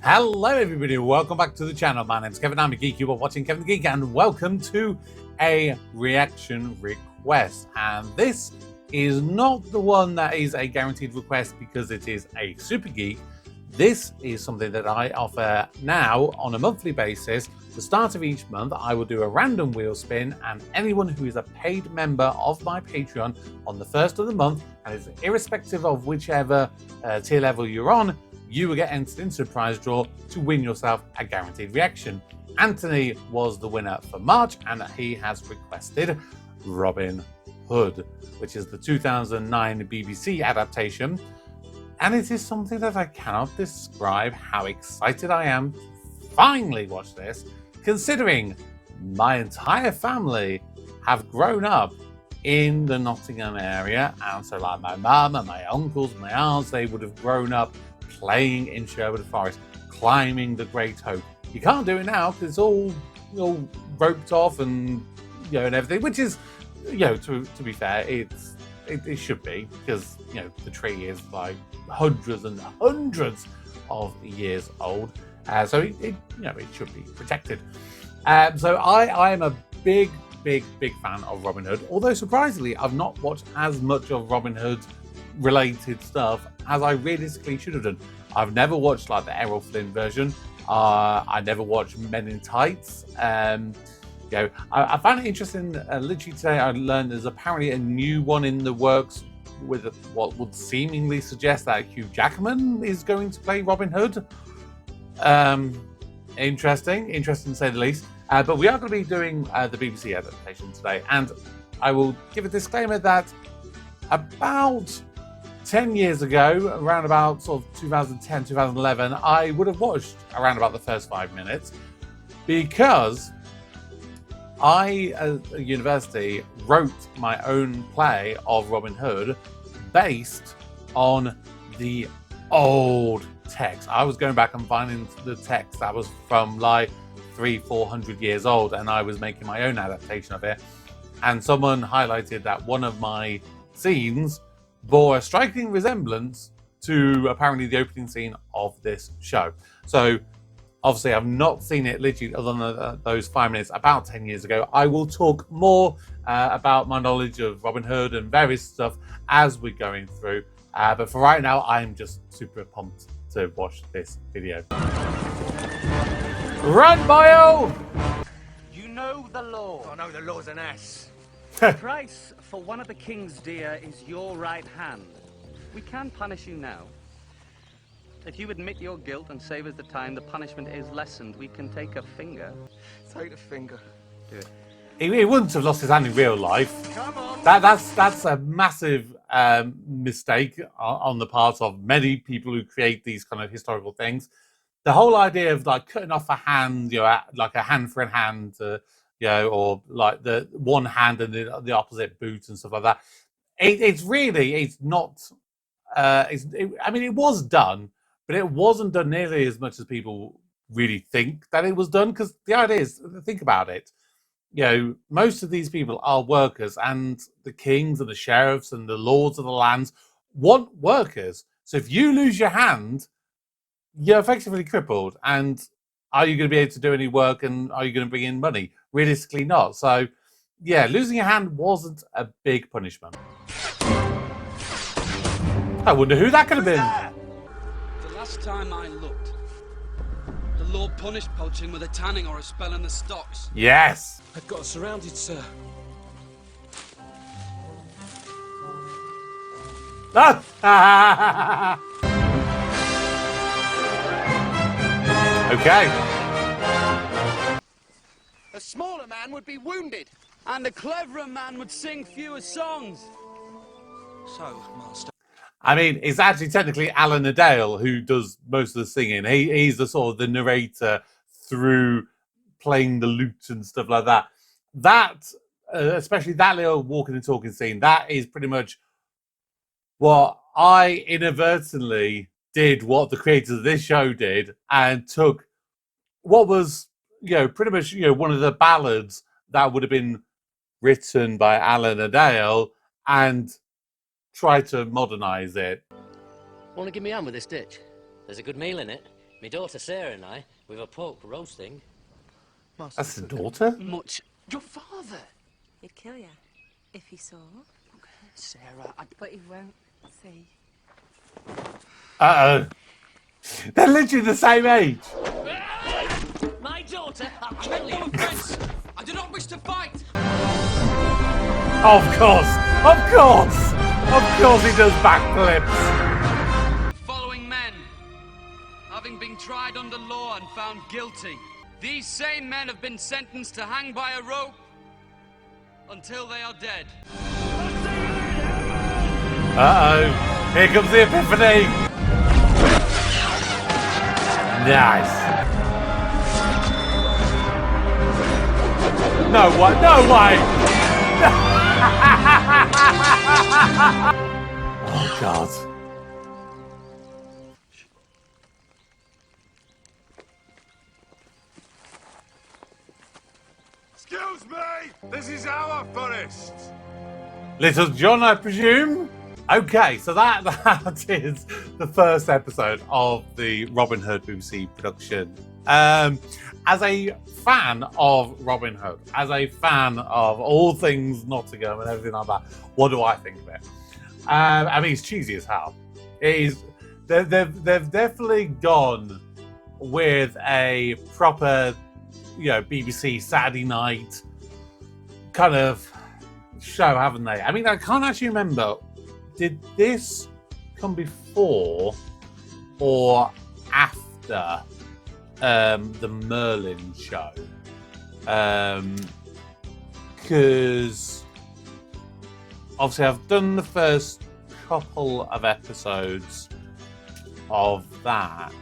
Hello everybody, welcome back to the channel. My name's Kevin, I'm a geek. You are watching Kevin the Geek, and welcome to a reaction request. And this is not the one that is a guaranteed request because it is a super geek. This is something that I offer now on a monthly basis. The start of each month, I will do a random wheel spin, and anyone who is a paid member of my Patreon on the first of the month, and it's irrespective of whichever tier level you're on, you will get entered into a prize draw to win yourself a guaranteed reaction. Anthony was the winner for March, and he has requested Robin Hood, which is the 2009 BBC adaptation. And it is something that I cannot describe how excited I am to finally watch this, considering my entire family have grown up in the Nottingham area. And so like my mum and my uncles, my aunts, they would have grown up playing in Sherwood Forest, climbing the Great Oak. You can't do it now because it's all roped off and and everything, which is to be fair, it should be, because the tree is like hundreds and hundreds of years old, so it should be protected. So I am a big fan of Robin Hood, although surprisingly I've not watched as much of Robin Hood related stuff as I realistically should have done. I've never watched like the Errol Flynn version. I never watched Men in Tights. I found it interesting. Literally today I learned there's apparently a new one in the works with what would seemingly suggest that Hugh Jackman is going to play Robin Hood. Interesting to say the least. But we are going to be doing the BBC adaptation today, and I will give a disclaimer that about 10 years ago, around about sort of 2010, 2011, I would have watched around about the first 5 minutes, because I, at university, wrote my own play of Robin Hood based on the old text. I was going back and finding the text that was from like 300-400 years old, and I was making my own adaptation of it. And someone highlighted that one of my scenes bore a striking resemblance to apparently the opening scene of this show. So obviously I've not seen it literally other than those 5 minutes about 10 years ago. I will talk more about my knowledge of Robin Hood and various stuff as we're going through. But for right now, I'm just super pumped to watch this video. Run, Boyle! You know the law. Oh no, the law's an ass. The price for one of the king's deer is your right hand. We can punish you now. If you admit your guilt and save us the time, the punishment is lessened. We can take a finger. Take the finger. Do it. He wouldn't have lost his hand in real life. Come on. That's a massive mistake on the part of many people who create these kind of historical things. The whole idea of like cutting off a hand, like a hand for a hand, or like the one hand and the opposite boot and stuff like that. It's not. I mean, it was done, but it wasn't done nearly as much as people really think that it was done. Because the idea is, think about it. Most of these people are workers, and the kings and the sheriffs and the lords of the lands want workers. So if you lose your hand, you're effectively crippled. And are you going to be able to do any work, and are you going to bring in money? Realistically not. So yeah, losing your hand wasn't a big punishment. I wonder who that could have been. The last time I looked, the law punished poaching with a tanning or a spell in the stocks. Yes. I've got us surrounded, sir. Okay. A smaller man would be wounded. And a cleverer man would sing fewer songs. So, Master. I mean, it's actually technically Alan Adale who does most of the singing. He's the sort of the narrator through playing the lute and stuff like that. That, especially that little walking and talking scene, that is pretty much what I inadvertently did, what the creators of this show did, and took what was, pretty much, one of the ballads that would have been written by Alan Adale and try to modernize it. Want to give me a hand with this ditch? There's a good meal in it. My daughter Sarah and I, with a pork roasting. That's the daughter? Much. Your father. He'd kill you if he saw. Sarah, But he won't see. Uh-oh. They're literally the same age. My daughter? no offense. I do not wish to fight. Of course. Of course. Of course he does backflips. Following men, having been tried under law and found guilty, these same men have been sentenced to hang by a rope until they are dead. Uh-oh. Here comes the epiphany. Nice. No way. No way. Oh, God. Excuse me! This is our forest! Little John, I presume? Okay, so that is the first episode of the Robin Hood BBC production. As a fan of Robin Hood, as a fan of all things Nottingham and everything like that, what do I think of it? I mean, it's cheesy as hell. It is. They've definitely gone with a proper, BBC Saturday night kind of show, haven't they? I mean, I can't actually remember. Did this come before or after the Merlin show? Because obviously I've done the first couple of episodes of that.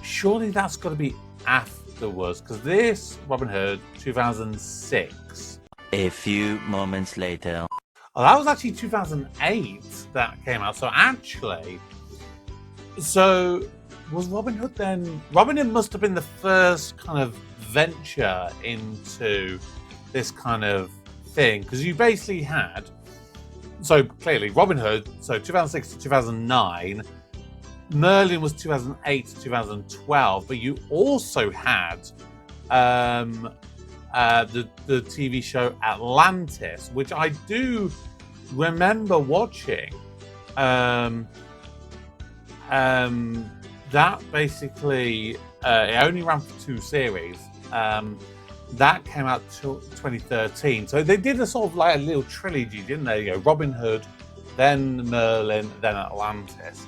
Surely that's got to be afterwards, because this Robin Hood 2006. A few moments later. Oh, that was actually 2008 that came out. So was Robin Hood then? Robin Hood must have been the first kind of venture into this kind of thing, because you basically had, so clearly Robin Hood, so 2006 to 2009, Merlin was 2008 to 2012, but you also had the TV show Atlantis, which I do remember watching. That basically it only ran for 2 series. That came out 2013. So they did a sort of like a little trilogy, didn't they? Robin Hood, then Merlin, then Atlantis.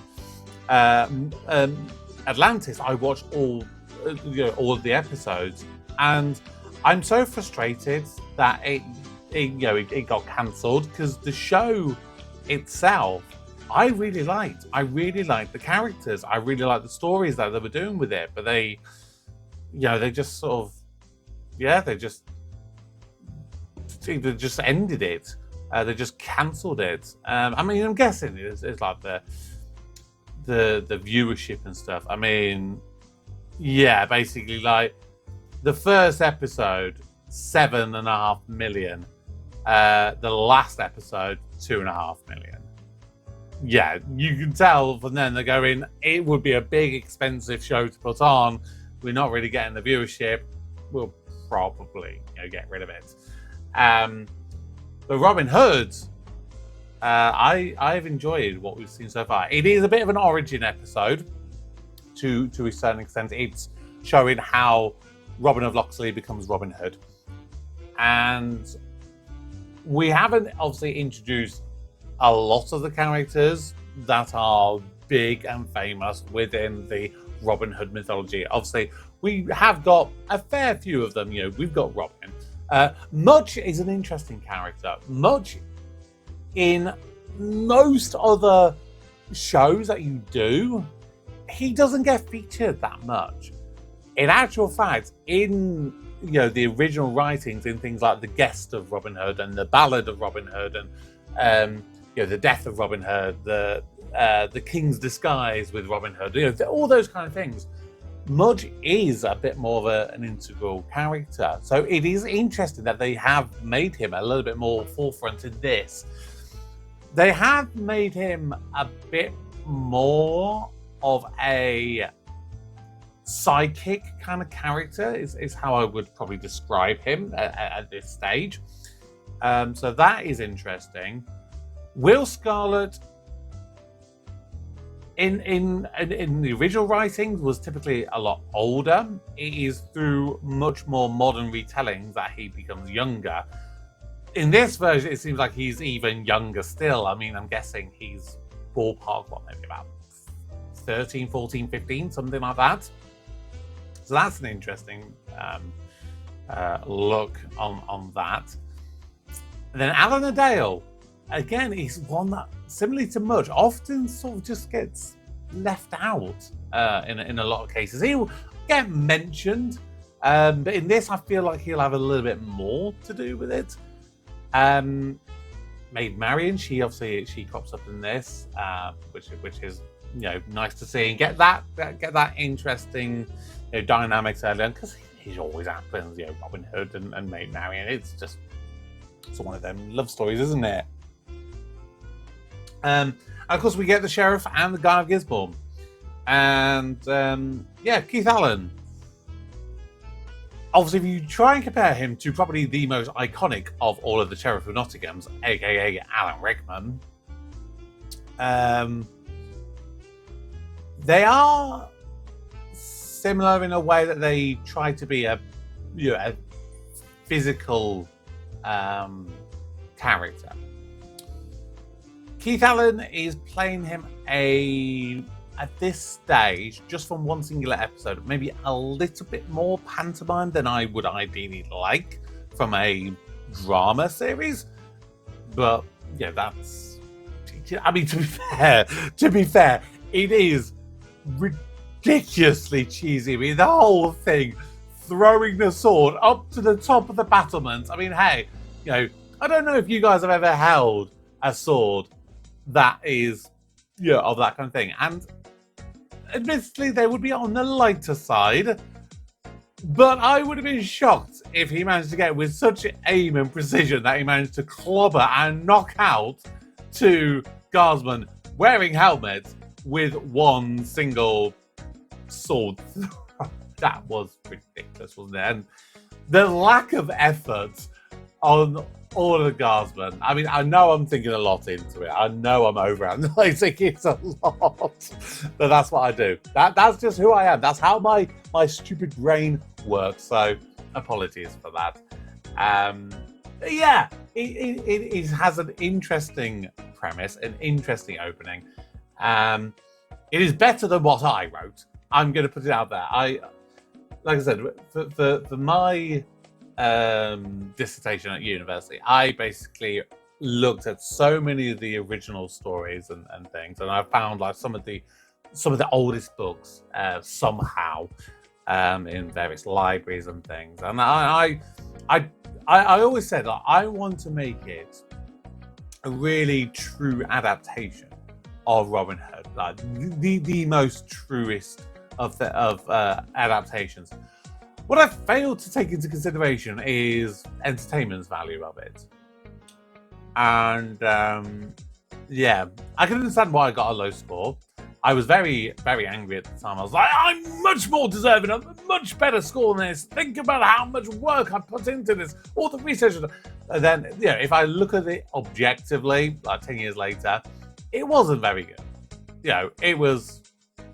Atlantis, I watched all of the episodes, and I'm so frustrated that it got cancelled, because the show itself I really liked. I really liked the characters. I really liked the stories that they were doing with it. But they just sort of, they just ended it. They just cancelled it. I mean, I'm guessing it's like the viewership and stuff. I mean, basically like the first episode, 7.5 million. The last episode, 2.5 million. Yeah, you can tell from then they're going, it would be a big, expensive show to put on. We're not really getting the viewership. We'll probably get rid of it. But Robin Hood, I've enjoyed what we've seen so far. It is a bit of an origin episode to a certain extent. It's showing how Robin of Locksley becomes Robin Hood. And we haven't obviously introduced a lot of the characters that are big and famous within the Robin Hood mythology. Obviously, we have got a fair few of them. We've got Robin. Much is an interesting character. Much, in most other shows that you do, he doesn't get featured that much. In actual fact, in the original writings, in things like The Guest of Robin Hood and The Ballad of Robin Hood and The Death of Robin Hood, the King's Disguise with Robin Hood, all those kind of things, Mudge is a bit more of an integral character. So it is interesting that they have made him a little bit more forefront in this. They have made him a bit more of a sidekick kind of character is how I would probably describe him at this stage. So that is interesting. Will Scarlet in the original writings was typically a lot older. It is through much more modern retellings that he becomes younger. In this version, it seems like he's even younger still. I mean, I'm guessing he's ballpark, maybe about 13, 14, 15, something like that. So that's an interesting look on that. And then Alan Adale, again, he's one that, similarly to Mudge, often sort of just gets left out in a lot of cases. He'll get mentioned, but in this, I feel like he'll have a little bit more to do with it. Maid Marian, she crops up in this, which is nice to see and get that interesting dynamics early on, because he always happens. Robin Hood and Maid Marian. It's one of them love stories, isn't it? And of course, we get the sheriff and the guy of Gisborne, and Keith Allen. Obviously, if you try and compare him to probably the most iconic of all of the Sheriff of Nottinghams, aka Alan Rickman, they are similar in a way that they try to be a physical character. Keith Allen is playing him at this stage, just from one singular episode, maybe a little bit more pantomime than I would ideally like from a drama series. But that's, I mean, to be fair, it is ridiculously cheesy. I mean, the whole thing, throwing the sword up to the top of the battlements. I mean, hey, I don't know if you guys have ever held a sword that is, of that kind of thing. And admittedly, they would be on the lighter side, but I would have been shocked if he managed to get with such aim and precision that he managed to clobber and knock out two guardsmen wearing helmets with one single sword. That was ridiculous, wasn't it? And the lack of effort on all of the guardsmen. I mean, I know I'm thinking a lot into it. I know I'm overanalyzing it a lot, but that's what I do. That's just who I am. That's how my stupid brain works. So apologies for that. It has an interesting premise, an interesting opening. It is better than what I wrote. I'm going to put it out there. Like I said, for my dissertation at university, I basically looked at so many of the original stories and things, and I found like some of the oldest books somehow in various libraries and things. And I always said that I want to make it a really true adaptation of Robin Hood, like the most truest of adaptations. What I failed to take into consideration is entertainment's value of it. And I can understand why I got a low score. I was very, very angry at the time. I was like, I'm much more deserving of a much better score than this. Think about how much work I put into this, all the research. And then, if I look at it objectively, like 10 years later, it wasn't very good. It wasn't.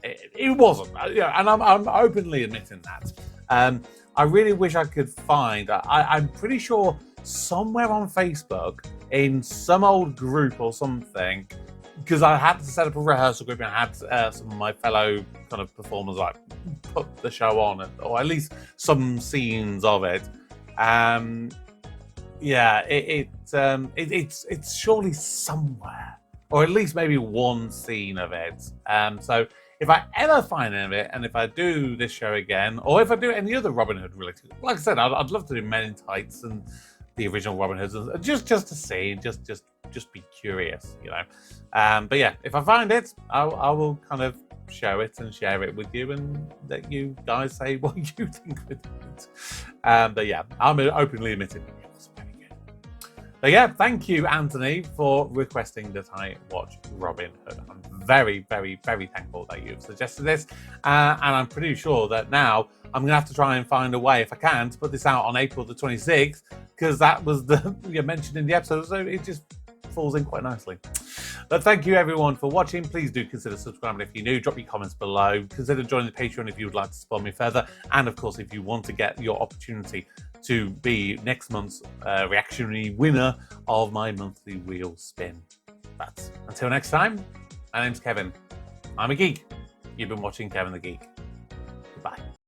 And I'm openly admitting that. I really wish I could find, I'm pretty sure somewhere on Facebook, in some old group or something, because I had to set up a rehearsal group and I had some of my fellow kind of performers like put the show on, or at least some scenes of it. It's surely somewhere, or at least maybe one scene of it. So if I ever find any of it, and if I do this show again, or if I do any other Robin Hood related, like I said, I'd love to do Men in Tights and the original Robin Hoods, just to see, just be curious, But yeah, if I find it, I will kind of show it and share it with you, and let you guys say what you think with it. But yeah, I'm openly admitting it wasn't very good. But yeah, thank you, Anthony, for requesting that I watch Robin Hood. I'm very, very, very thankful that you've suggested this. And I'm pretty sure that now I'm going to have to try and find a way, if I can, to put this out on April the 26th, because that was the you mentioned in the episode, so it just falls in quite nicely. But thank you everyone for watching. Please do consider subscribing if you're new. Drop your comments below. Consider joining the Patreon if you would like to support me further. And of course, if you want to get your opportunity to be next month's reactionary winner of my monthly wheel spin. But until next time, my name's Kevin. I'm a geek. You've been watching Kevin the Geek.